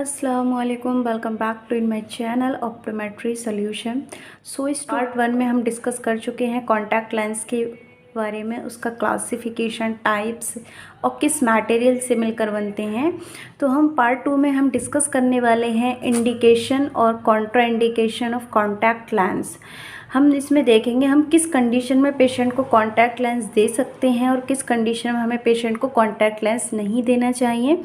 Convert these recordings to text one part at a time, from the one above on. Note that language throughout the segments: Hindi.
अस्सलामुअलैकुम, welcome back to in my channel optometry solution. So इस पार्ट 1 में हम डिस्कस कर चुके हैं कॉन्टैक्ट लेंस के बारे में, उसका क्लासिफिकेशन, टाइप्स और किस मटेरियल से मिलकर बनते हैं। तो हम पार्ट 2 में हम डिस्कस करने वाले हैं इंडिकेशन और कॉन्ट्राइंडिकेशन ऑफ कॉन्टैक्ट लेंस। हम इसमें देखेंगे हम किस कंडीशन में पेशेंट को कॉन्टैक्ट लेंस दे सकते हैं और किस कंडीशन में हमें पेशेंट को कॉन्टैक्ट लेंस नहीं देना चाहिए।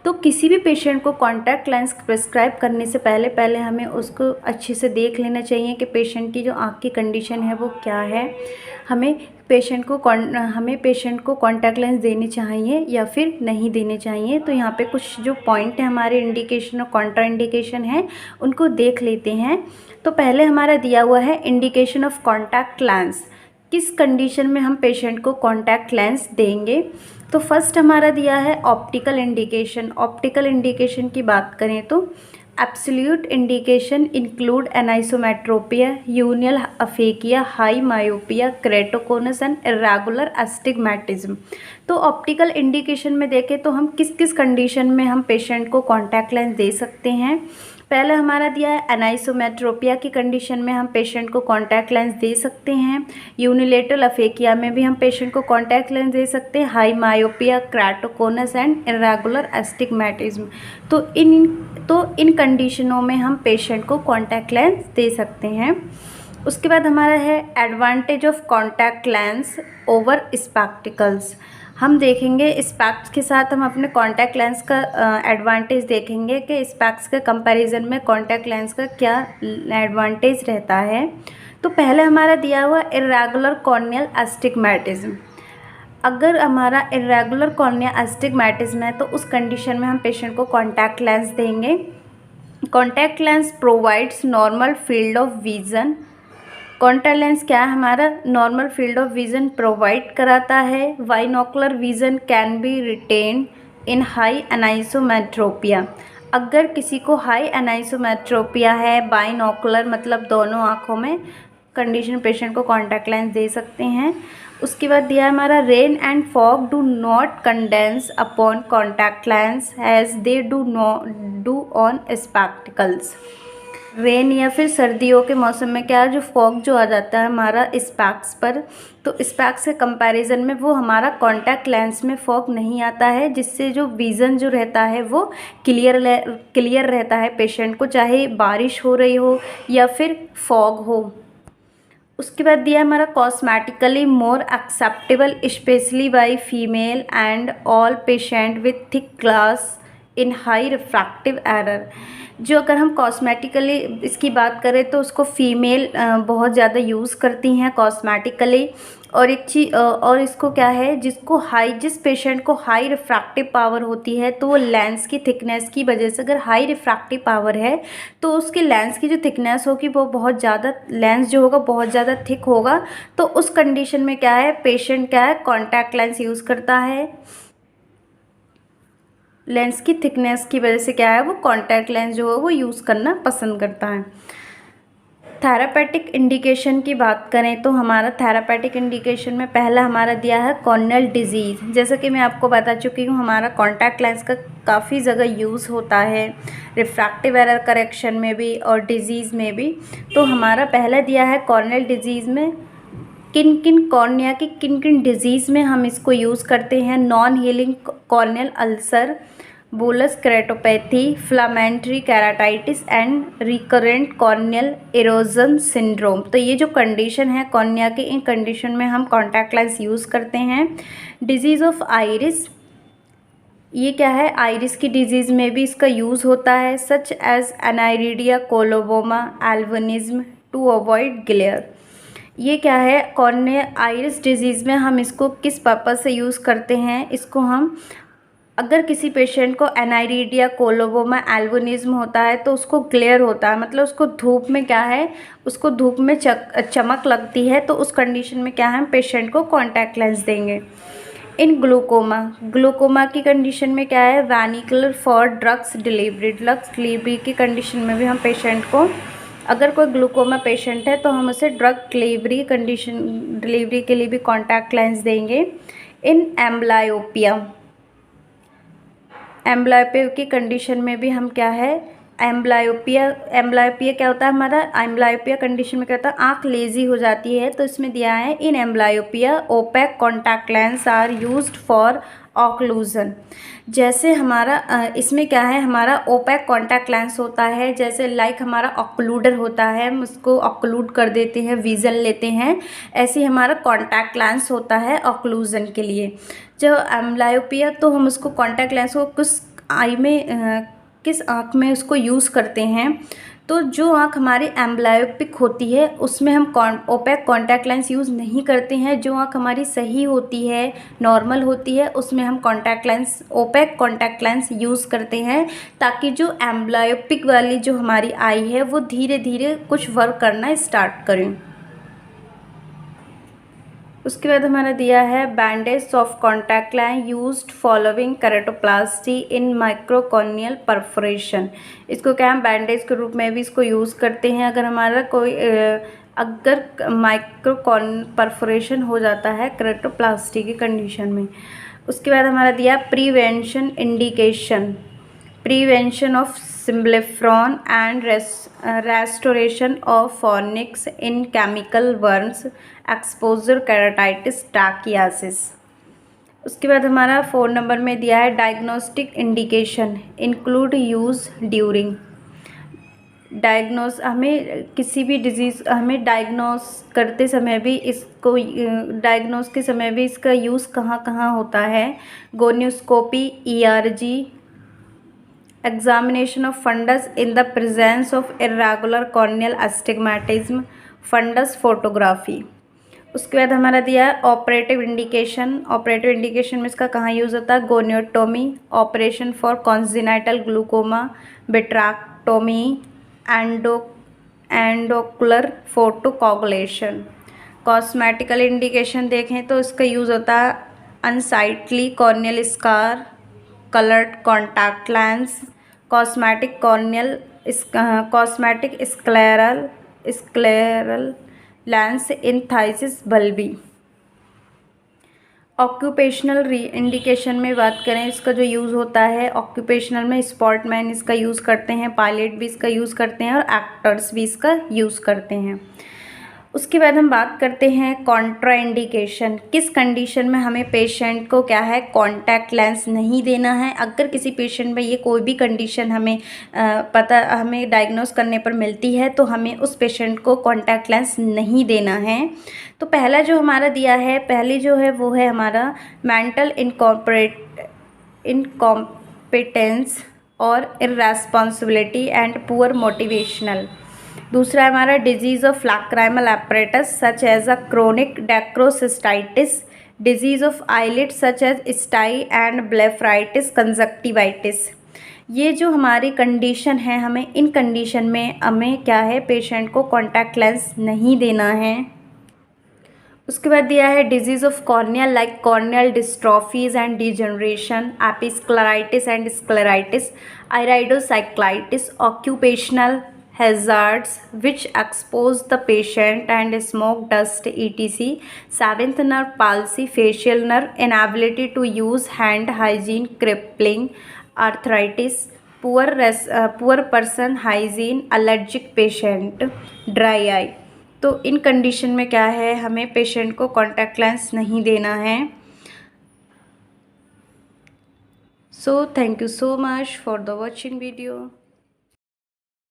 तो किसी भी पेशेंट को कॉन्टैक्ट लेंस प्रिस्क्राइब करने से पहले हमें उसको अच्छे से देख लेना चाहिए कि पेशेंट की जो आँख की कंडीशन है वो क्या है। हमें पेशेंट को कॉन्टैक्ट लेंस देने चाहिए या फिर नहीं देने चाहिए। तो यहाँ पे कुछ जो पॉइंट है हमारे इंडिकेशन और कॉन्ट्रा इंडिकेशन है उनको देख लेते हैं। तो पहले हमारा दिया हुआ है इंडिकेशन ऑफ कॉन्टैक्ट लेंस, किस कंडीशन में हम पेशेंट को कॉन्टैक्ट लेंस देंगे। तो फर्स्ट हमारा दिया है ऑप्टिकल इंडिकेशन। ऑप्टिकल इंडिकेशन की बात करें तो absolute indication include anisometropia, unilateral aphakia, high myopia, keratoconus and irregular astigmatism. तो ऑप्टिकल इंडिकेशन में देखें तो हम किस किस कंडीशन में हम पेशेंट को कॉन्टैक्ट लेंस दे सकते हैं। पहले हमारा दिया है एनाइसोमेट्रोपिया की कंडीशन में हम पेशेंट को कॉन्टैक्ट लेंस दे सकते हैं। यूनिलेटरल अफेकिया में भी हम पेशेंट को कॉन्टैक्ट लेंस दे सकते हैं। High myopia, keratoconus and irregular astigmatism. तो इन कंडीशनों में हम पेशेंट को कॉन्टैक्ट लेंस दे सकते हैं। उसके बाद हमारा है advantage of contact lens over spectacles. हम देखेंगे स्पेक्स के साथ हम अपने कॉन्टैक्ट लेंस का एडवांटेज देखेंगे कि स्पेक्स के कंपैरिजन में कॉन्टैक्ट लेंस का क्या एडवांटेज रहता है। तो पहले हमारा दिया हुआ इर्रेगुलर कॉर्नियल एस्टिग्मेटिज्म। अगर हमारा इर्रेगुलर कॉर्नियल एस्टिग्मेटिज्म है तो उस कंडीशन में हम पेशेंट को कॉन्टैक्ट लेंस देंगे। Contact lens provides normal field of vision. Contact lens क्या है, हमारा normal field of vision provide कराता है। Binocular vision can be retained in high anisometropia. अगर किसी को हाई एनाइसोमेट्रोपिया है, बाइनोकुलर मतलब दोनों आँखों में कंडीशन, पेशेंट को कॉन्टैक्ट लेंस दे सकते हैं। उसके बाद दिया हमारा rain and fog do not condense upon contact lens as they do on spectacles. Rain या फिर सर्दियों के मौसम में क्या है, जो फॉग जो आ जाता है हमारा स्पेक्स पर, तो स्पेक्स के कंपैरिजन में वो हमारा कॉन्टैक्ट लेंस में फॉग नहीं आता है, जिससे जो विज़न जो रहता है वो क्लियर रहता है पेशेंट को, चाहे बारिश हो रही हो या फिर फॉग हो। उसके बाद दिया हमारा cosmetically more acceptable specially by female and all patient with thick glass in high refractive error. जो अगर हम कॉस्मेटिकली इसकी बात करें तो उसको फीमेल बहुत ज़्यादा यूज़ करती हैं कॉस्मेटिकली। और एक चीज़ और इसको क्या है, जिस पेशेंट को हाई रिफ्रैक्टिव पावर होती है तो वो लेंस की थिकनेस की वजह से, अगर हाई रिफ्रैक्टिव पावर है तो उसके लेंस की जो थिकनेस होगी वो बहुत ज़्यादा, लेंस जो होगा बहुत ज़्यादा थिक होगा। तो उस कंडीशन में क्या है, पेशेंट क्या है, कॉन्टैक्ट लेंस यूज़ करता है। लेंस की थिकनेस की वजह से क्या है, वो कॉन्टैक्ट लेंस जो है वो यूज़ करना पसंद करता है। थेरापेटिक इंडिकेशन की बात करें तो हमारा थेरापेटिक इंडिकेशन में पहला हमारा दिया है कॉर्नियल डिजीज़। जैसा कि मैं आपको बता चुकी हूँ, हमारा कॉन्टैक्ट लेंस का काफ़ी जगह यूज़ होता है, रिफ्रैक्टिव एरर करेक्शन में भी और डिजीज़ में भी। तो हमारा पहला दिया है कॉर्नियल डिजीज़ में किन किन कॉर्निया की किन किन डिजीज़ में हम इसको यूज़ करते हैं। Non healing corneal ulcer, bullous keratopathy, filamentary keratitis and recurrent corneal erosion syndrome. तो ये जो कंडीशन है कॉर्निया के, इन कंडीशन में हम कॉन्टैक्ट लेंस यूज़ करते हैं। डिजीज़ ऑफ आइरिस, ये क्या है, आइरिस की डिजीज़ में भी इसका यूज़ होता है, such as aniridia, coloboma, albinism to avoid glare. ये क्या है, कॉर्निया आइरिस डिजीज़ में हम इसको किस पर्पज़ से यूज़ करते हैं, इसको हम अगर किसी पेशेंट को एनाइरिडिया, कोलोबोमा, एल्बिनिज्म होता है तो उसको ग्लेयर होता है, मतलब उसको धूप में क्या है, उसको धूप में चमक लगती है, तो उस कंडीशन में क्या है, हम पेशेंट को कॉन्टैक्ट लेंस देंगे। इन ग्लूकोमा की कंडीशन में क्या है, वैनिकुलर फॉर ड्रग्स डिलीवरी की कंडीशन में भी हम पेशेंट को, अगर कोई ग्लूकोमा पेशेंट है तो हम उसे ड्रग डिलीवरी के लिए भी कॉन्टैक्ट लेंस देंगे। इन एम्ब्लायोपिया की कंडीशन में भी हम क्या है, एम्ब्लायोपिया क्या होता है हमारा, एम्ब्लायोपिया कंडीशन में क्या होता है, आँख लेजी हो जाती है। तो इसमें दिया है in amblyopia opaque contact lens are used for occlusion. जैसे हमारा इसमें क्या है, हमारा ओपेक कॉन्टैक्ट लेंस होता है, जैसे लाइक हमारा ऑक्लूडर होता है, हम उसको ऑक्लूड कर देते हैं, विज़न लेते हैं, ऐसे हमारा कॉन्टैक्ट लेंस होता है ऑक्लूजन के लिए। जो एम्ब्लायोपिया, तो हम उसको कॉन्टैक्ट लेंस को किस आँख में उसको यूज़ करते हैं। तो जो आँख हमारी एम्ब्लायोपिक होती है उसमें हम ओपेक कॉन्टैक्ट लेंस यूज़ नहीं करते हैं। जो आँख हमारी सही होती है, नॉर्मल होती है, उसमें हम ओपेक कॉन्टैक्ट लेंस यूज़ करते हैं, ताकि जो एम्ब्लायोपिक वाली जो हमारी आई है वो धीरे धीरे कुछ वर्क करना स्टार्ट करें। उसके बाद हमारा दिया है bandage of contact lens used following keratoplasty in microcorneal perforation. इसको क्या हम बैंडेज के रूप में भी इसको यूज़ करते हैं अगर हमारा कोई अगर माइक्रोकॉर्न परफोरेशन हो जाता है केरेटोप्लास्टी की कंडीशन में। उसके बाद हमारा दिया prevention indication, prevention of symblepharon and restoration of fornix in chemical burns, exposure, keratitis, trichiasis. उसके बाद हमारा 4 नंबर में दिया है diagnostic indication include use during. हमें किसी भी डिजीज़ हमें डायग्नोस करते समय भी इसको डायग्नोस के समय भी इसका यूज़ कहाँ कहाँ होता है, gonioscopy, ERG, examination of fundus in the presence of irregular corneal astigmatism, fundus photography। उसके बाद हमारा दिया है ऑपरेटिव इंडिकेशन। ऑपरेटिव इंडिकेशन में इसका कहाँ यूज़ होता है, goniotomy, operation for congenital glaucoma, vitrectomy, endocular photocoagulation. Cosmetical indication देखें तो इसका यूज़ होता है unsightly corneal scar, colored contact lens, cosmetic scleral lens in thysis bulbi। Occupational indication में बात करें, इसका जो यूज़ होता है ऑक्यूपेशनल में, स्पोर्टमैन इसका यूज़ करते हैं, पायलट भी इसका यूज़ करते हैं और एक्टर्स भी इसका यूज़ करते हैं। उसके बाद हम बात करते हैं कॉन्ट्रा इंडिकेशन, किस कंडीशन में हमें पेशेंट को क्या है कॉन्टैक्ट लेंस नहीं देना है। अगर किसी पेशेंट में ये कोई भी कंडीशन हमें डायग्नोस करने पर मिलती है तो हमें उस पेशेंट को कॉन्टैक्ट लेंस नहीं देना है। तो पहला जो हमारा दिया है, पहली जो है वो है हमारा मेंटल इनकॉम्पिटेंस और इर्रेस्पॉन्सिबिलिटी एंड पुअर मोटिवेशनल। दूसरा हमारा disease of lacrimal apparatus such as a chronic dacryocystitis, disease of eyelid such as stye and blepharitis, conjunctivitis. ये जो हमारी कंडीशन है, हमें इन कंडीशन में हमें क्या है पेशेंट को कॉन्टैक्ट लेंस नहीं देना है। उसके बाद दिया है disease of cornea like corneal dystrophies and degeneration, episcleritis and scleritis, iridocyclitis, occupational hazards which expose the patient and smoke, dust, etc. Seventh nerve palsy, facial nerve, inability to use hand hygiene, crippling, arthritis, poor person hygiene, allergic patient, dry eye। तो इन कंडीशन में क्या है, हमें पेशेंट को कॉन्टैक्ट लेंस नहीं देना है। So thank you so much for the watching video.